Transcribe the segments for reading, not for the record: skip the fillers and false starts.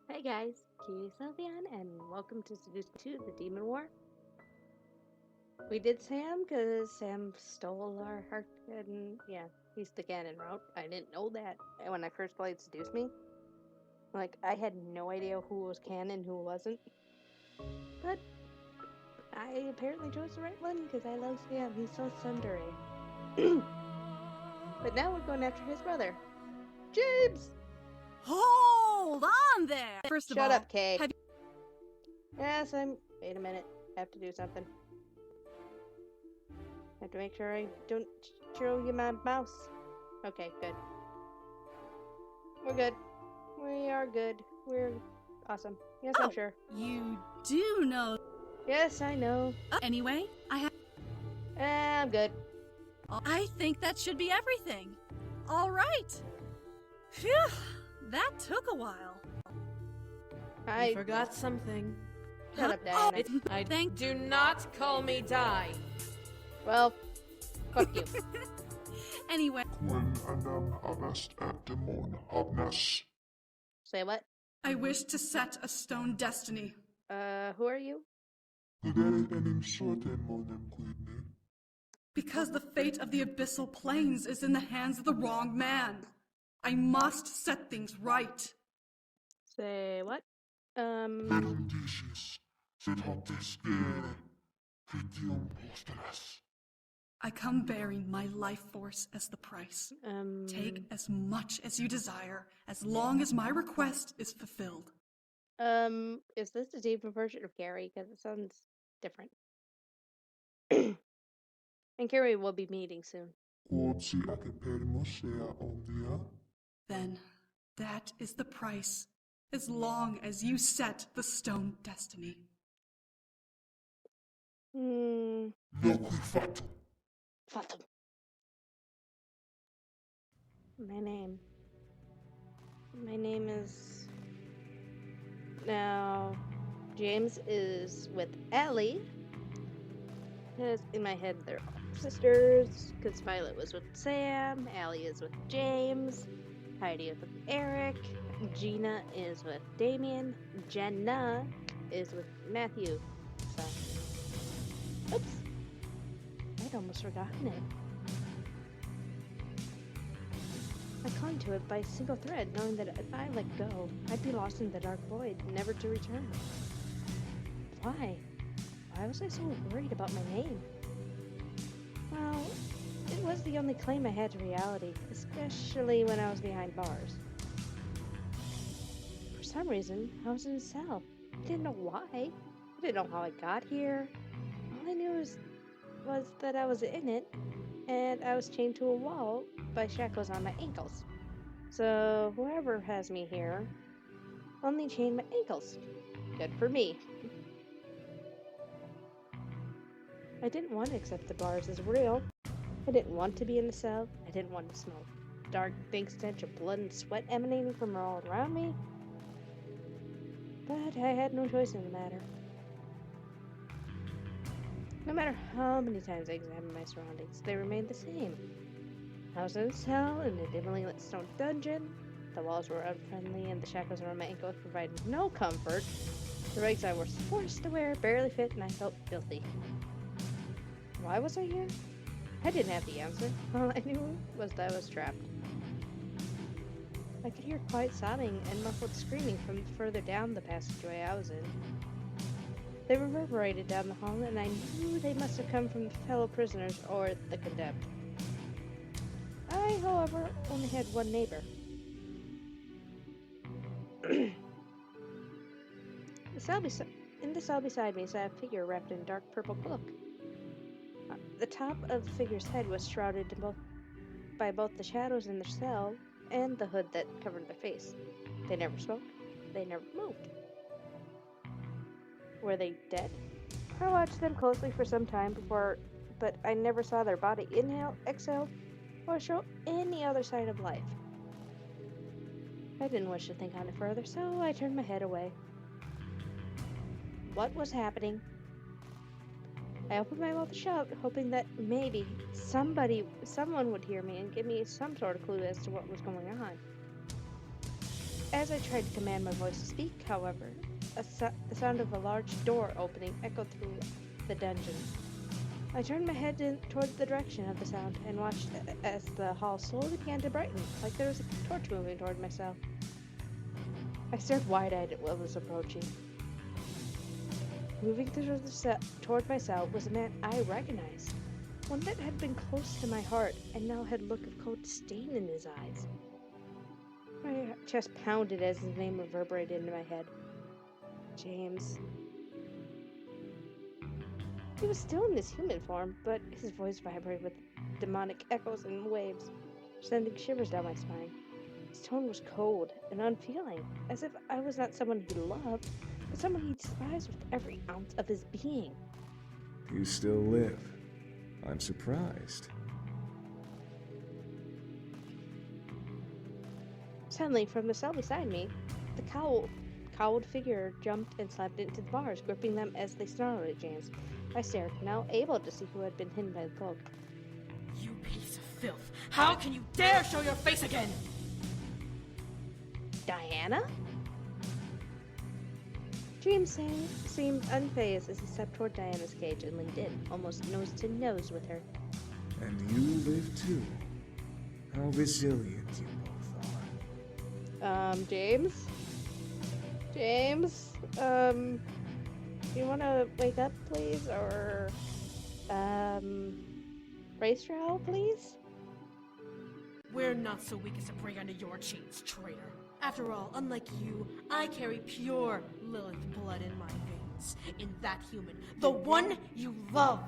Hey guys, KiwiSylveon, and welcome to Seduce 2, the Demon War. We did Sam because Sam stole our heart, and yeah, he's the canon route. I didn't know that when I first played Seduce Me. Like, I had no idea who was canon, who wasn't. But I apparently chose the right one because I love Sam. He's so tsundere. But now we're going after his brother, James! Hold on there! First of Shut all, up, Kay. have Yes, wait a minute. I have to do something. I have to make sure I don't show you my mouse. Okay, good. We're good. We are good. We're awesome. Yes, I'm sure. you do know. Yes, I know. Anyway, I'm good. I think that should be everything. All right. Phew, that took a while. I forgot something. Shut up, Diana. I do not call me Die. Well, fuck you. Anyway, Say what? I wish to set a stone destiny. Who are you? Because the fate of the abyssal plains is in the hands of the wrong man. I must set things right. Say what? I come bearing my life force as the price. Take as much as you desire, as long as my request is fulfilled. Is this a demon version of Gary? Because it sounds different. And Gary will be meeting soon. Then, that is the price, as long as you set the stone destiny. Fatum. My name is... Now, James is with Allie. Because in my head they're all sisters. Because Violet was with Sam. Allie is with James. Heidi is with Erik. Gina is with Damien. Jenna is with Matthew. So, oops. I'd almost forgotten it. I clung to it by a single thread, knowing that if I let go, I'd be lost in the dark void, never to return. Why? Why was I so worried about my name? Well, it was the only claim I had to reality, especially when I was behind bars. For some reason, I was in a cell. I didn't know why. I didn't know how I got here. All I knew was that I was in it, and I was chained to a wall by shackles on my ankles. So whoever has me here only chained my ankles. Good for me. I didn't want to accept the bars as real. I didn't want to be in the cell. I didn't want to smell dark, dank stench of blood and sweat emanating from all around me. But I had no choice in the matter. No matter how many times I examined my surroundings, they remained the same. I was in a cell in a dimly lit stone dungeon. The walls were unfriendly and the shackles around my ankles provided no comfort. The rags I was forced to wear barely fit and I felt filthy. Why was I here? I didn't have the answer. All I knew was that I was trapped. I could hear quiet sobbing and muffled screaming from further down the passageway I was in. They reverberated down the hall, and I knew they must have come from fellow prisoners or the condemned. I, however, only had one neighbor. In the cell beside me sat a figure wrapped in a dark purple cloak. The top of the figure's head was shrouded by both the shadows in the cell and the hood that covered their face. They never spoke. They never moved. Were they dead? I watched them closely for some time but I never saw their body inhale, exhale, or show any other sign of life. I didn't wish to think on it further, so I turned my head away. What was happening? I opened my mouth to shout, hoping that maybe someone would hear me and give me some sort of clue as to what was going on. As I tried to command my voice to speak, however, the sound of a large door opening echoed through the dungeon. I turned my head toward the direction of the sound and watched as the hall slowly began to brighten, like there was a torch moving toward my cell. I stared wide-eyed at what was approaching. Moving toward my cell was a man I recognized, one that had been close to my heart and now had a look of cold disdain in his eyes. My chest pounded as his name reverberated into my head. James. He was still in his human form, but his voice vibrated with demonic echoes and waves, sending shivers down my spine. His tone was cold and unfeeling, as if I was not someone he loved, but someone he despised with every ounce of his being. You still live. I'm surprised. Suddenly, from the cell beside me, the cowled figure jumped and slammed into the bars, gripping them as they snarled at James. I stared, now able to see who had been hidden by the cloak. You piece of filth! How can you dare show your face again? Diana? James seemed unfazed as he stepped toward Diana's cage and leaned in, almost nose to nose with her. And you live too. How resilient you both are. James? James? Do you want to wake up, please? Or, race trial, please? We're not so weak as to break under your chains, traitor. After all, unlike you, I carry pure Lilith blood in my veins. In that human, the one you love,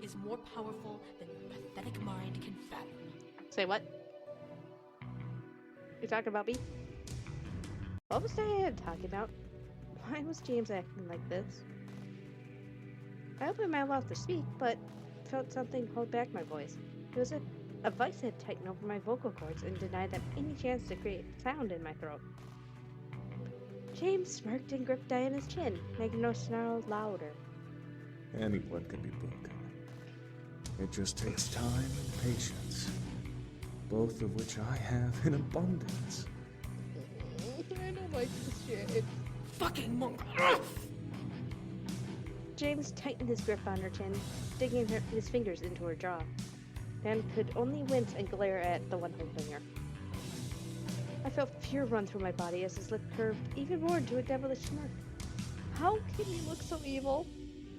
is more powerful than your pathetic mind can fathom. Say what? You talking about me? What was Diana talking about? Why was James acting like this? I opened my mouth to speak, but felt something hold back my voice. It was a vice had tightened over my vocal cords and denied them any chance to create sound in my throat. James smirked and gripped Diana's chin, making her snarl louder. Anyone can be broken. It just takes time and patience, both of which I have in abundance. I don't like this shit. Fucking monk! James tightened his grip on her chin, digging his fingers into her jaw. Dan could only wince and glare at the one holding her. I felt fear run through my body as his lip curved even more into a devilish smirk. How can you look so evil?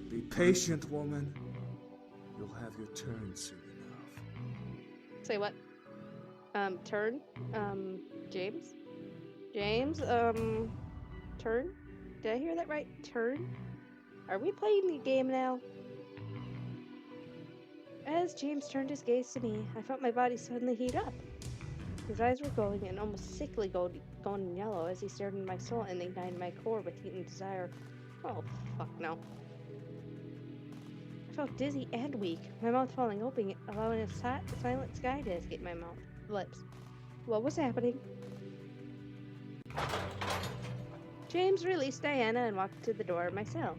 Be patient, woman. You'll have your turn soon enough. Say what? Turn? James? James, turn? Did I hear that right? Turn? Are we playing the game now? As James turned his gaze to me, I felt my body suddenly heat up. His eyes were glowing and almost sickly golden yellow as he stared into my soul and ignited my core with heat and desire. Oh, fuck no. I felt dizzy and weak, my mouth falling open, allowing a silent sky to escape my lips. What was happening? James released Diana and walked to the door of my cell,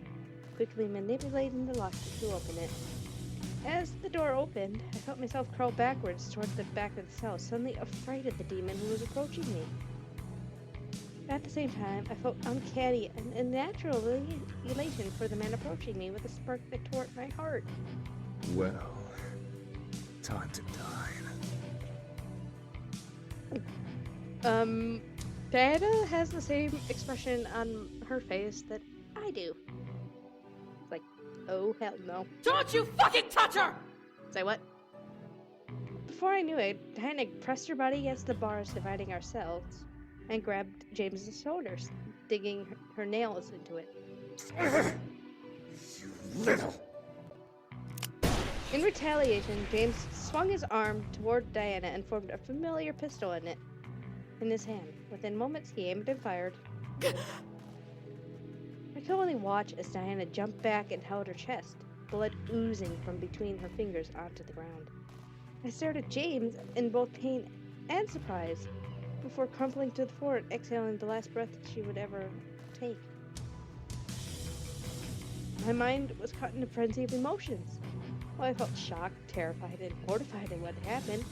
quickly manipulating the lock to open it. As the door opened, I felt myself crawl backwards toward the back of the cell, suddenly afraid of the demon who was approaching me. At the same time, I felt uncanny and unnatural elation for the man approaching me with a spark that tore at my heart. Well, time to dine. Diana has the same expression on her face that I do. It's like, oh hell no. Don't you fucking touch her! Say what? Before I knew it, Diana pressed her body against the bars dividing our cells and grabbed James's shoulders, digging her nails into it. You little... In retaliation, James swung his arm toward Diana and formed a familiar pistol in his hand. Within moments, he aimed and fired. I could only watch as Diana jumped back and held her chest, blood oozing from between her fingers onto the ground. I stared at James in both pain and surprise, before crumpling to the floor and exhaling the last breath she would ever take. My mind was caught in a frenzy of emotions. While I felt shocked, terrified, and mortified at what had happened,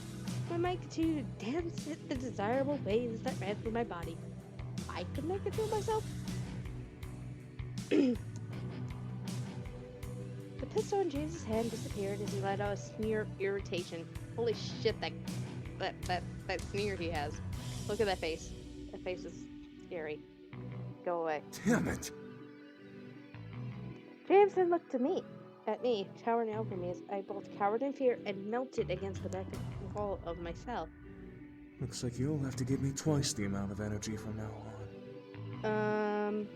my mind continued to dance at the desirable waves that ran through my body. I could make it through myself. The pistol in James's hand disappeared as he let out a sneer of irritation. Holy shit, that sneer he has. Look at that face. That face is scary. Go away. Damn it! James then looked at me, towering over me as I both cowered in fear and melted against the back wall of my cell. Looks like you'll have to give me twice the amount of energy from now on.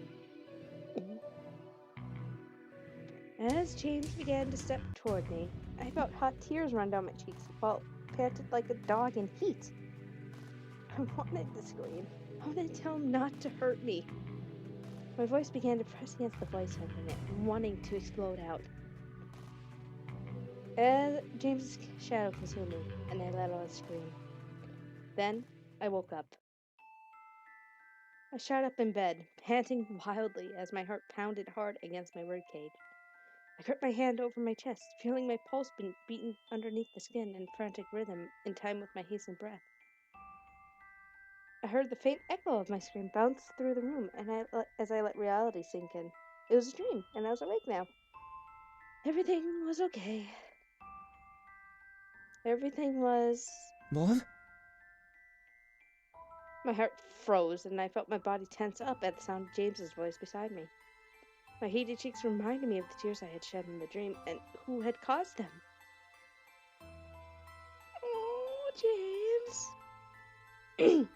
As James began to step toward me, I felt hot tears run down my cheeks while panted like a dog in heat. I wanted to scream. I wanted to tell him not to hurt me. My voice began to press against the voice of it, wanting to explode out. As James's shadow consumed me, and I let out a scream. Then, I woke up. I shot up in bed, panting wildly as my heart pounded hard against my ribcage. I gripped my hand over my chest, feeling my pulse beating underneath the skin in frantic rhythm in time with my hastened breath. I heard the faint echo of my scream bounce through the room, and as I let reality sink in. It was a dream, and I was awake now. Everything was okay. Everything was... Love? My heart froze, and I felt my body tense up at the sound of James's voice beside me. My heated cheeks reminded me of the tears I had shed in the dream, and who had caused them. Oh, James!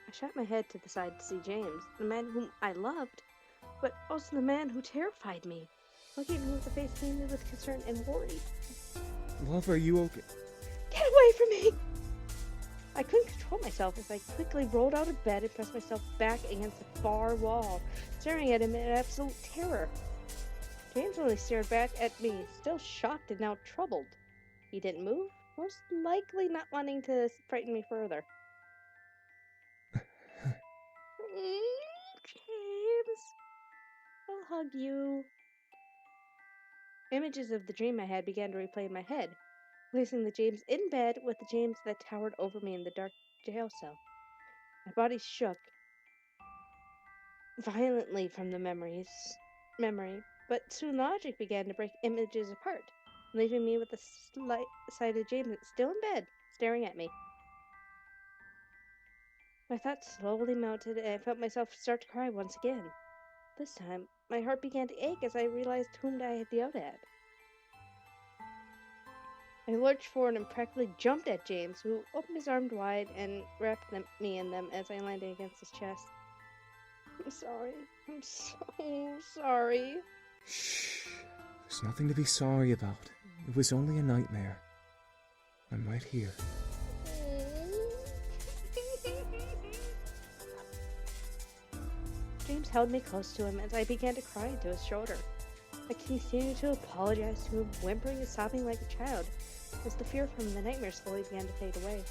I shot my head to the side to see James, the man whom I loved, but also the man who terrified me, looking at me with a face teeming with concern and worry. Love, are you okay? Get away from me! I couldn't control myself as I quickly rolled out of bed and pressed myself back against the far wall, staring at him in absolute terror. James only stared back at me, still shocked and now troubled. He didn't move, most likely not wanting to frighten me further. James, I'll hug you. Images of the dream I had began to replay in my head, placing the James in bed with the James that towered over me in the dark jail cell. My body shook violently from the memory, but soon logic began to break images apart, leaving me with the slight sight of James still in bed, staring at me. My thoughts slowly mounted, and I felt myself start to cry once again. This time, my heart began to ache as I realized whom I had yelled at. I lurched forward and practically jumped at James, who opened his arms wide and wrapped me in them as I landed against his chest. I'm sorry. I'm so sorry. Shh. There's nothing to be sorry about. It was only a nightmare. I'm right here. James held me close to him as I began to cry into his shoulder. I continued to apologize to him, whimpering and sobbing like a child, as the fear from the nightmare slowly began to fade away.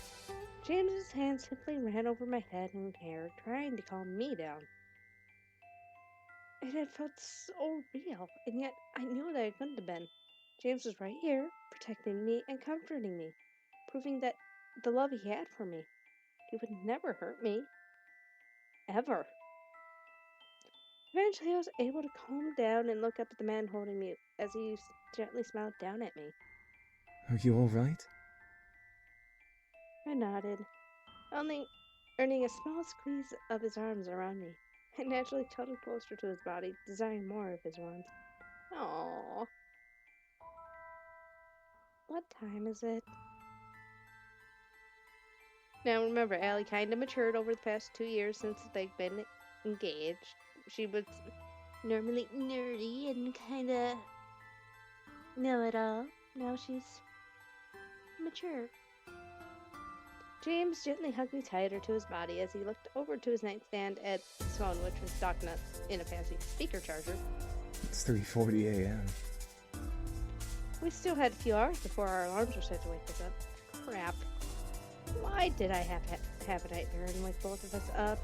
James's hand simply ran over my head and hair, trying to calm me down. It had felt so real, and yet I knew that it couldn't have been. James was right here, protecting me and comforting me, proving that the love he had for me. He would never hurt me. Ever. Eventually I was able to calm down and look up at the man holding me as he gently smiled down at me. Are you alright? I nodded, only earning a small squeeze of his arms around me. I naturally tilted closer to his body, desiring more of his warmth. Aww. What time is it? Now remember, Allie kinda matured over the past 2 years since they've been engaged. She was normally nerdy and kinda know-it-all. Now she's mature. James gently hugged me tighter to his body as he looked over to his nightstand at his phone, which was docked in a fancy speaker charger. It's 3:40 a.m. We still had a few hours before our alarms were set to wake us up. Crap. Why did I have a nightmare and wake both of us up?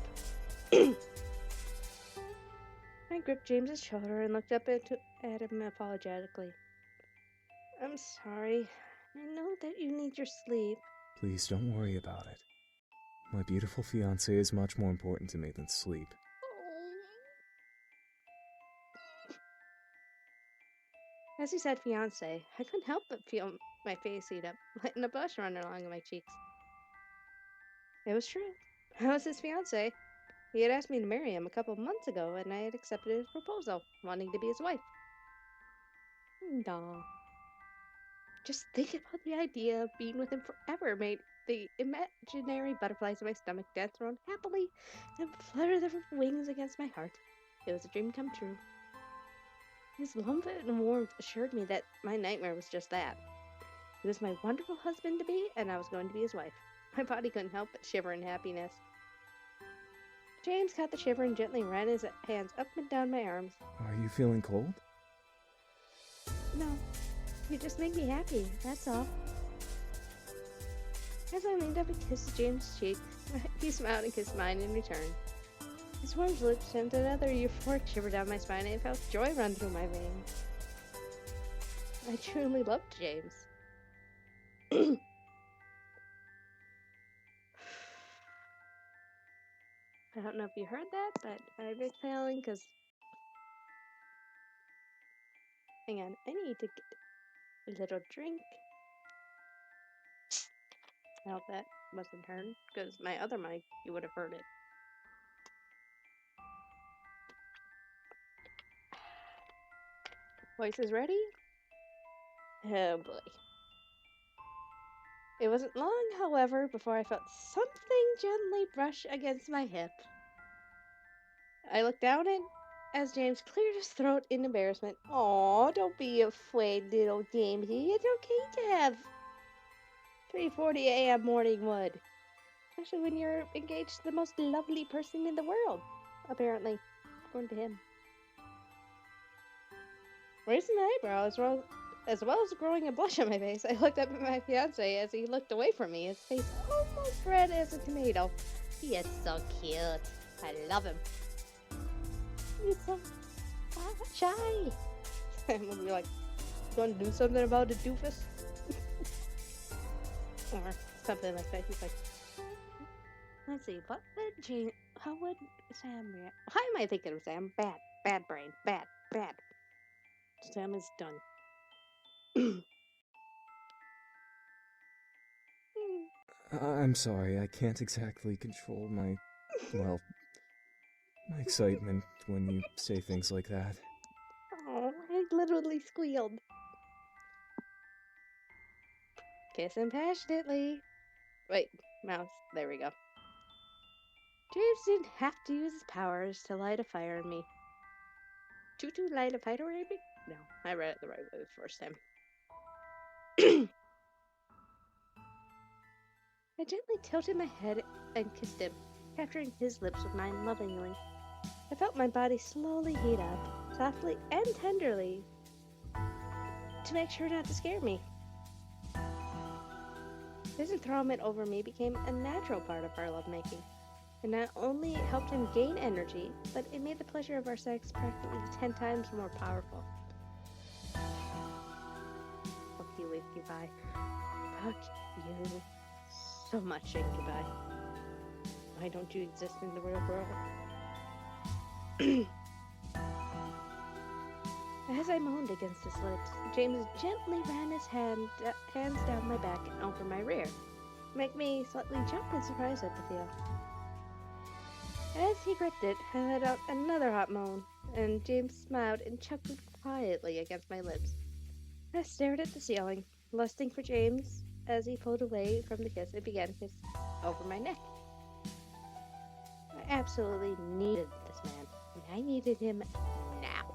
I gripped James's shoulder and looked up at him apologetically. I'm sorry. I know that you need your sleep. Please don't worry about it. My beautiful fiancé is much more important to me than sleep. As he said fiancé, I couldn't help but feel my face heat up, letting a blush run along my cheeks. It was true. I was his fiancé. He had asked me to marry him a couple of months ago, and I had accepted his proposal, wanting to be his wife. Nah. Just thinking about the idea of being with him forever made the imaginary butterflies in my stomach dance around happily and flutter their wings against my heart. It was a dream come true. His love and warmth assured me that my nightmare was just that. He was my wonderful husband-to-be, and I was going to be his wife. My body couldn't help but shiver in happiness. James caught the shiver and gently ran his hands up and down my arms. Are you feeling cold? No, you just make me happy, that's all. As I leaned up and kissed James' cheek, he smiled and kissed mine in return. His warm lips sent another euphoric shiver down my spine, and I felt joy run through my veins. I truly loved James. I don't know if you heard that, but I'm exhaling because... Hang on, I need to get a little drink. I hope that wasn't heard, because my other mic, you would have heard it. Voice is ready? Oh boy. It wasn't long, however, before I felt something gently brush against my hip. I looked down as James cleared his throat in embarrassment. Aw, don't be afraid, little Jamesy. It's okay to have 3:40 a.m. morning wood. Especially when you're engaged to the most lovely person in the world. Apparently, according to him. Raising an eyebrow as well as growing a blush on my face, I looked up at my fiancé as he looked away from me, his face almost red as a tomato. He is so cute. I love him. He's so shy. And we'll be like, you want to do something about it, doofus? Or something like that. He's like, let's see, how would Sam react? Why am I thinking of Sam? Bad brain, bad. Sam is done. I'm sorry, I can't exactly control my excitement when you say things like that. Oh, I literally squealed. Kiss him passionately. Wait, mouse. There we go. James didn't have to use his powers to light a fire in me. To light a fire in me? No, I read it the right way the first time. I gently tilted my head and kissed him, capturing his lips with mine lovingly. I felt my body slowly heat up, softly and tenderly, to make sure not to scare me. His enthrallment over me became a natural part of our lovemaking. It not only helped him gain energy, but it made the pleasure of our sex practically 10 times more powerful. Fuck you and goodbye. Fuck you so much and goodbye. Why don't you exist in the real world? As I moaned against his lips, James gently ran his hands down my back and over my rear, making me slightly jump in surprise at the feel. As he gripped it, I let out another hot moan, and James smiled and chuckled quietly against my lips. I stared at the ceiling, lusting for James as he pulled away from the kiss and began to kiss over my neck. I absolutely needed this man, and I needed him now.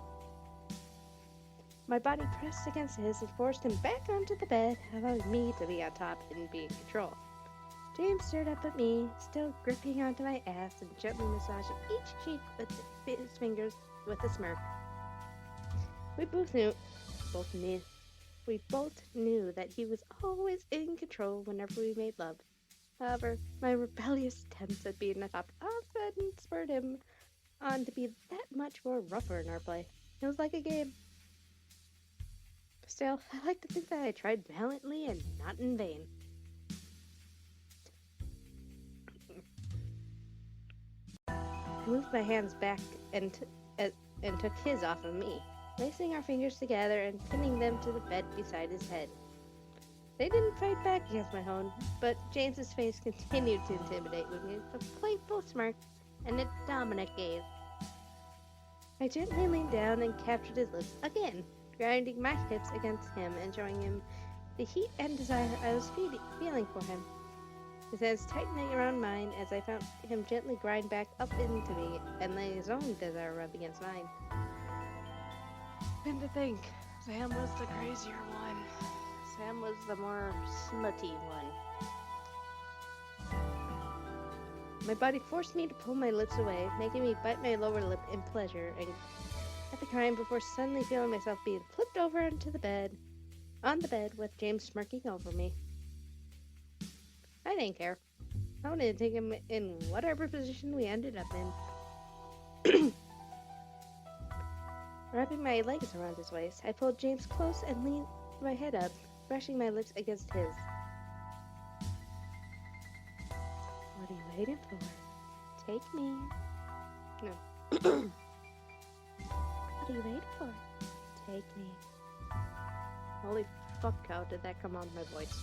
My body pressed against his and forced him back onto the bed, allowing me to be on top and be in control. James stared up at me, still gripping onto my ass and gently massaging each cheek with his fingers with a smirk. We both knew that he was always in control whenever we made love. However, my rebellious attempts at being a top often spurred him on to be that much more rougher in our play. It was like a game. Still, I like to think that I tried valiantly and not in vain. moved my hands back and took his off of me, lacing our fingers together and pinning them to the bed beside his head. They didn't fight back against my own, but James's face continued to intimidate me with a playful smirk and a dominant gaze. I gently leaned down and captured his lips again, grinding my hips against him and showing him the heat and desire I was feeling for him. His hands tightening around mine as I felt him gently grind back up into me and lay his own desire rub against mine. And to think, Sam was the crazier one. Sam was the more slutty one. My body forced me to pull my lips away, making me bite my lower lip in pleasure and at the crime before suddenly feeling myself being flipped over on the bed with James smirking over me. I didn't care. I wanted to take him in whatever position we ended up in. Wrapping my legs around his waist, I pulled James close and leaned my head up, brushing my lips against his. What are you waiting for? Take me. No. What are you waiting for? Take me. Holy fuck, how did that come out of my voice?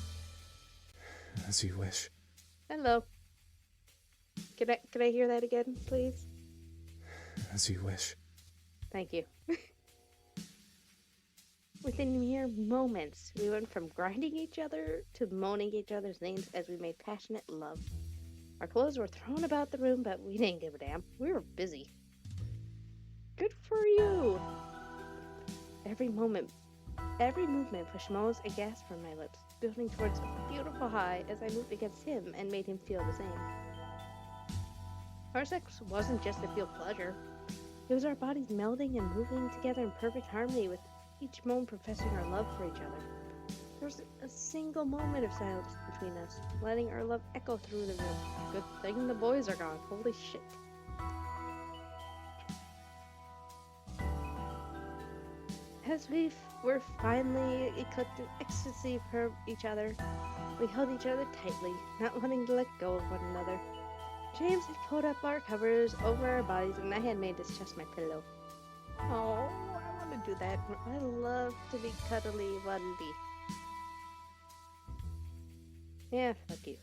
As you wish. Hello. Can I hear that again, please? As you wish. Thank you. Within mere moments, we went from grinding each other to moaning each other's names as we made passionate love. Our clothes were thrown about the room, but we didn't give a damn. We were busy. Good for you! Every movement pushed moans and gasps from my lips, building towards a beautiful high as I moved against him and made him feel the same. Our sex wasn't just to feel pleasure. It was our bodies melding and moving together in perfect harmony, with each moan professing our love for each other. There was a single moment of silence between us, letting our love echo through the room. Good thing the boys are gone. Holy shit. As we were finally eclipsed in ecstasy for each other, we held each other tightly, not wanting to let go of one another. James had pulled up our covers over our bodies, and I had made his chest my pillow. Oh, I want to do that. I love to be cuddly wuddly. Yeah, fuck you.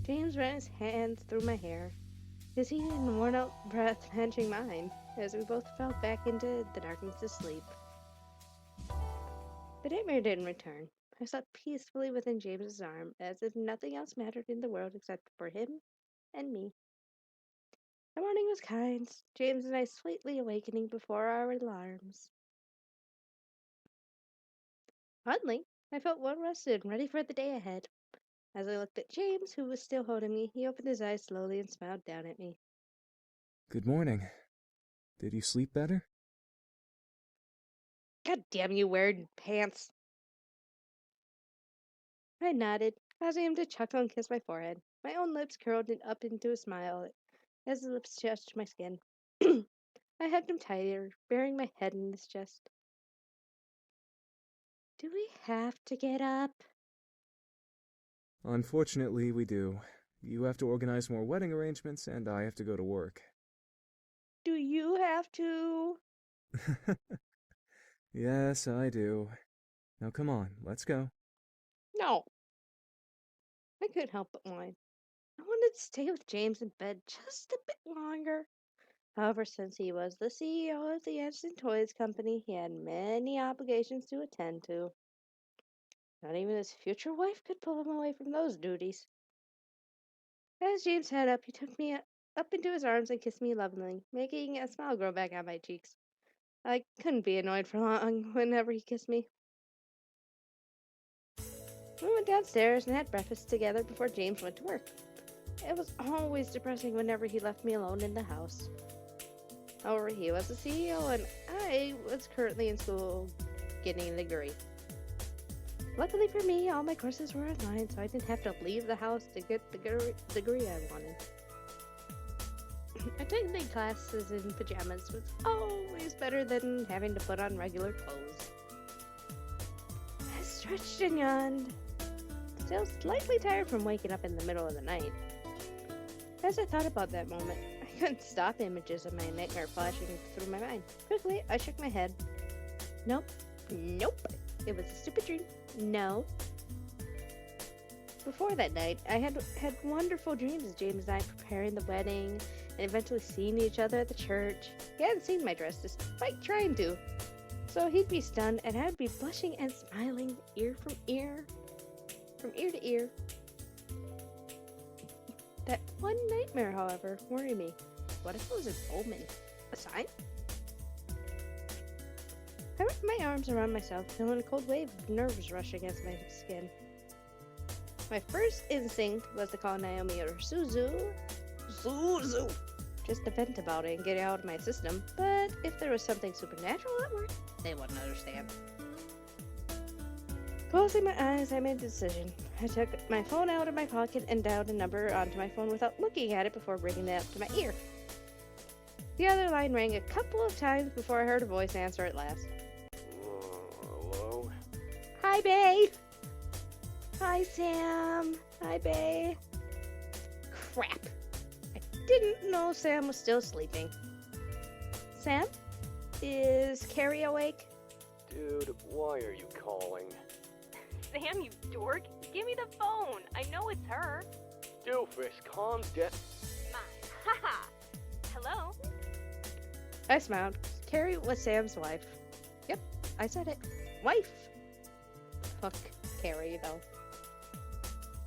James ran his hands through my hair, his heated and worn-out breath matching mine, as we both fell back into the darkness to sleep. The nightmare didn't return. I slept peacefully within James's arm, as if nothing else mattered in the world except for him and me. The morning was kind, James and I sweetly awakening before our alarms. Oddly, I felt well rested and ready for the day ahead. As I looked at James, who was still holding me, he opened his eyes slowly and smiled down at me. Good morning. Did you sleep better? God damn you, wearing pants! I nodded, causing him to chuckle and kiss my forehead. My own lips curled up into a smile as the lips touched my skin. I hugged him tighter, burying my head in his chest. Do we have to get up? Unfortunately, we do. You have to organize more wedding arrangements, and I have to go to work. Do you have to? Yes, I do. Now come on, let's go. No. I couldn't help but whine. I wanted to stay with James in bed just a bit longer. However, since he was the CEO of the Anderson Toys Company, he had many obligations to attend to. Not even his future wife could pull him away from those duties. As James sat up, he took me up into his arms and kissed me lovingly, making a smile grow back on my cheeks. I couldn't be annoyed for long whenever he kissed me. We went downstairs and had breakfast together before James went to work. It was always depressing whenever he left me alone in the house. However, he was the CEO and I was currently in school getting a degree. Luckily for me, all my courses were online, so I didn't have to leave the house to get the degree I wanted. Attending classes in pajamas was always better than having to put on regular clothes. I stretched and yawned, still slightly tired from waking up in the middle of the night. As I thought about that moment, I couldn't stop images of my nightmare flashing through my mind. Quickly, I shook my head. Nope. It was a stupid dream. No. Before that night, I had wonderful dreams of James and I preparing the wedding and eventually seeing each other at the church. He hadn't seen my dress despite trying to. So he'd be stunned and I'd be blushing and smiling ear from ear to ear. That one nightmare, however, worried me. What if it was an omen? A sign? I wrapped my arms around myself, feeling a cold wave of nerves rush against my skin. My first instinct was to call Naomi or Suzu, just to vent about it and get it out of my system, but if there was something supernatural at work, they wouldn't understand. Closing my eyes, I made a decision. I took my phone out of my pocket and dialed a number onto my phone without looking at it before bringing it up to my ear. The other line rang a couple of times before I heard a voice answer at last. Hello? Hi, Bae! Hi, Sam! Hi, Bae! Crap! I didn't know Sam was still sleeping. Sam? Is Carrie awake? Dude, why are you calling? Sam, you dork! Give me the phone! I know it's her! Doofus, calm down. Haha! Hello? I smiled. Carrie was Sam's wife. Yep, I said it. Wife! Fuck Carrie, though.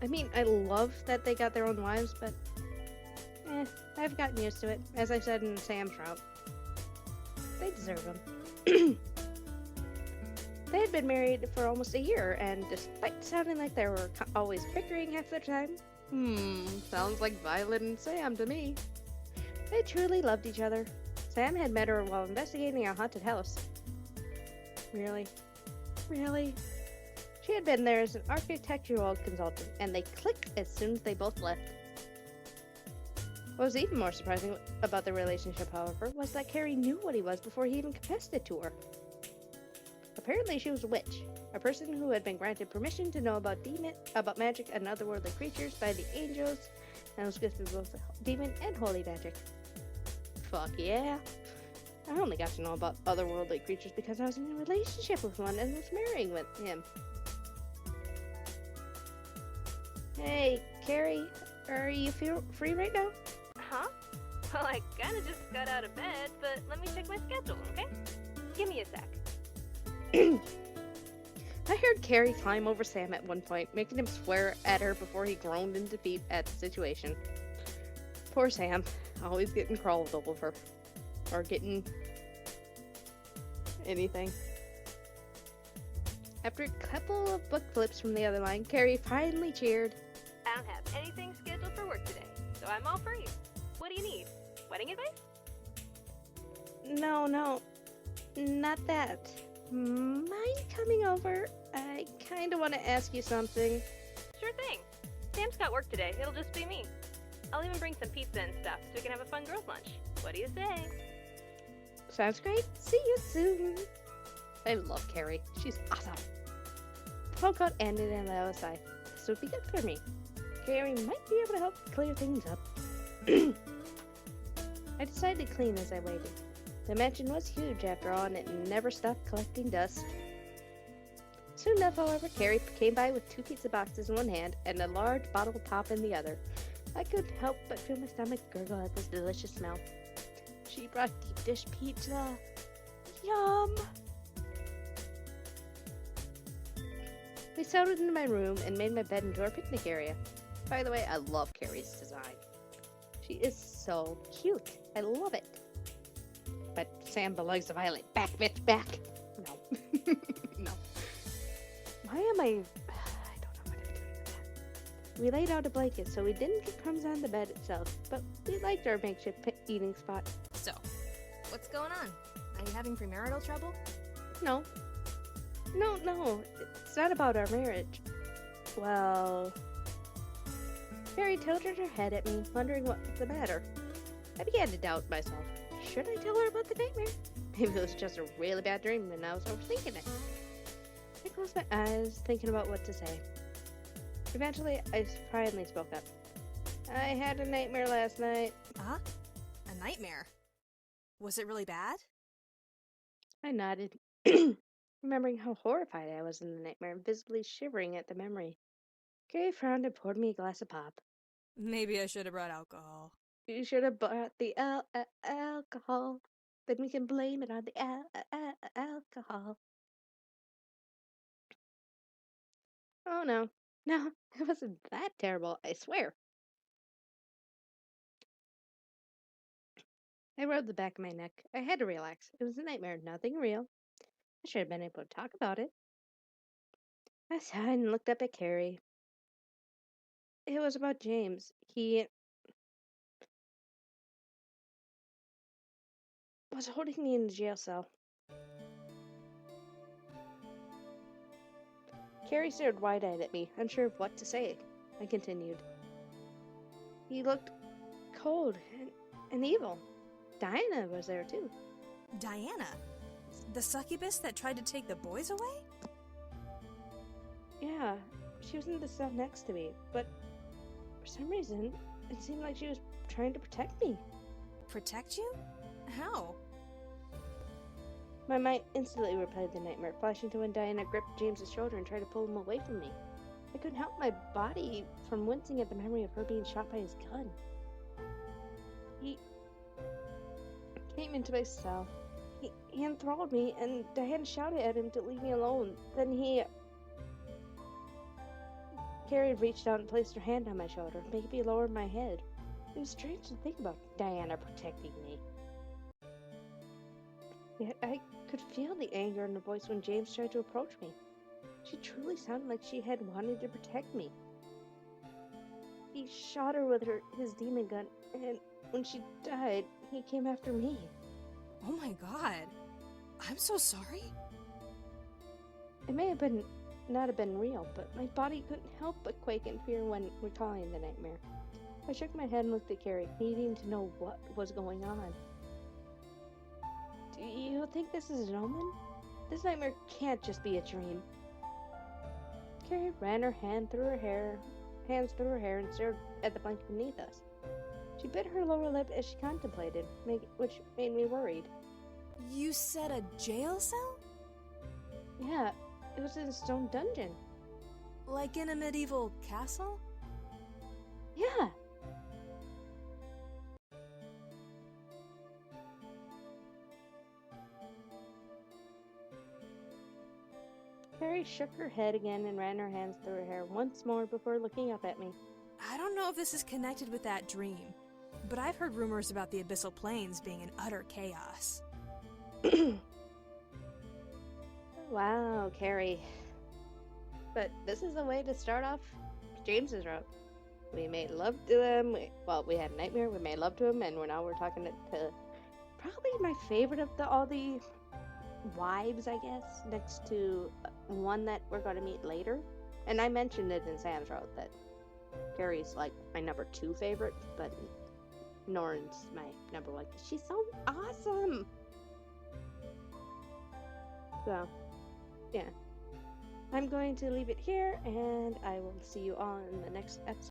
I mean, I love that they got their own wives, but I've gotten used to it, as I said in Sam's route. They deserve them. They had been married for almost a year, and despite sounding like they were always bickering half the time, sounds like Violet and Sam to me. They truly loved each other. Sam had met her while investigating a haunted house. Really? Really? She had been there as an architectural consultant, and they clicked as soon as they both left. What was even more surprising about their relationship, however, was that Carrie knew what he was before he even confessed it to her. Apparently she was a witch, a person who had been granted permission to know about magic and otherworldly creatures by the angels, and was gifted both demon and holy magic. Fuck yeah. I only got to know about otherworldly creatures because I was in a relationship with one and was marrying with him. Hey, Carrie, are you free right now? Huh? Well, I kinda just got out of bed, but let me check my schedule, okay? Give me a sec. I heard Carrie climb over Sam at one point, making him swear at her before he groaned in defeat at the situation. Poor Sam, always getting crawled over. Or getting anything. After a couple of book flips from the other line, Carrie finally cheered. I don't have anything scheduled for work today, so I'm all free. What do you need? Wedding advice? No, not that. Mind coming over? I kinda want to ask you something. Sure thing. Sam's got work today. It'll just be me. I'll even bring some pizza and stuff so we can have a fun girls' lunch. What do you say? Sounds great. See you soon. I love Carrie. She's awesome. The phone call ended and I was like, this would be good for me. Carrie might be able to help clear things up. I decided to clean as I waited. The mansion was huge after all, and it never stopped collecting dust. Soon enough, however, Carrie came by with 2 pizza boxes in one hand and a large bottle top in the other. I couldn't help but feel my stomach gurgle at this delicious smell. She brought deep dish pizza. Yum! We settled into my room and made my bed into our picnic area. By the way, I love Carrie's design. She is so cute. I love it. But Sam belongs to Violet. Back, bitch, back! No. No. Why am I don't know what I'm doing with that. We laid out a blanket so we didn't get crumbs on the bed itself, but we liked our makeshift eating spot. So, what's going on? Are you having premarital trouble? No. No. It's not about our marriage. Well... Carrie tilted her head at me, wondering what was the matter. I began to doubt myself. Should I tell her about the nightmare? Maybe it was just a really bad dream and I was overthinking it. I closed my eyes, thinking about what to say. Eventually, I finally spoke up. I had a nightmare last night. Huh? A nightmare? Was it really bad? I nodded, remembering how horrified I was in the nightmare, visibly shivering at the memory. Carrie frowned and poured me a glass of pop. Maybe I should have brought alcohol. You should have brought the alcohol. Then we can blame it on the alcohol. Oh no. No, it wasn't that terrible, I swear. I rubbed the back of my neck. I had to relax. It was a nightmare, nothing real. I should have been able to talk about it. I sighed and looked up at Carrie. It was about James. He was holding me in the jail cell. Carrie stared wide-eyed at me, unsure of what to say. I continued. He looked cold and evil. Diana was there too. Diana? The succubus that tried to take the boys away? Yeah, she was in the cell next to me, but for some reason, it seemed like she was trying to protect me. Protect you? How? My mind instantly replayed the nightmare, flashing to when Diana gripped James's shoulder and tried to pull him away from me. I couldn't help my body from wincing at the memory of her being shot by his gun. He came into my cell. He enthralled me, and Diana shouted at him to leave me alone. Then Carrie reached out and placed her hand on my shoulder, making me lower my head. It was strange to think about Diana protecting me. Yet I could feel the anger in her voice when James tried to approach me. She truly sounded like she had wanted to protect me. He shot her with his demon gun, and when she died, he came after me. Oh my god. I'm so sorry. It may have not have been real, but my body couldn't help but quake in fear when recalling the nightmare. I shook my head and looked at Carrie, needing to know what was going on. Do you think this is an omen? This nightmare can't just be a dream. Carrie ran her hands through her hair and stared at the blanket beneath us. She bit her lower lip as she contemplated, which made me worried. You said a jail cell? Yeah, it was in a stone dungeon. Like in a medieval castle? Yeah. Carrie shook her head again and ran her hands through her hair once more before looking up at me. I don't know if this is connected with that dream, but I've heard rumors about the abyssal plains being in utter chaos. Wow, Carrie. But this is a way to start off James's route. We made love to him. We had a nightmare. We made love to him, and we're talking to probably my favorite of all the wives, I guess, next to one that we're going to meet later. And I mentioned it in Sam's route that Carrie's like my number 2 favorite, but Norn's my number 1. She's so awesome. So, yeah. I'm going to leave it here, and I will see you all in the next episode.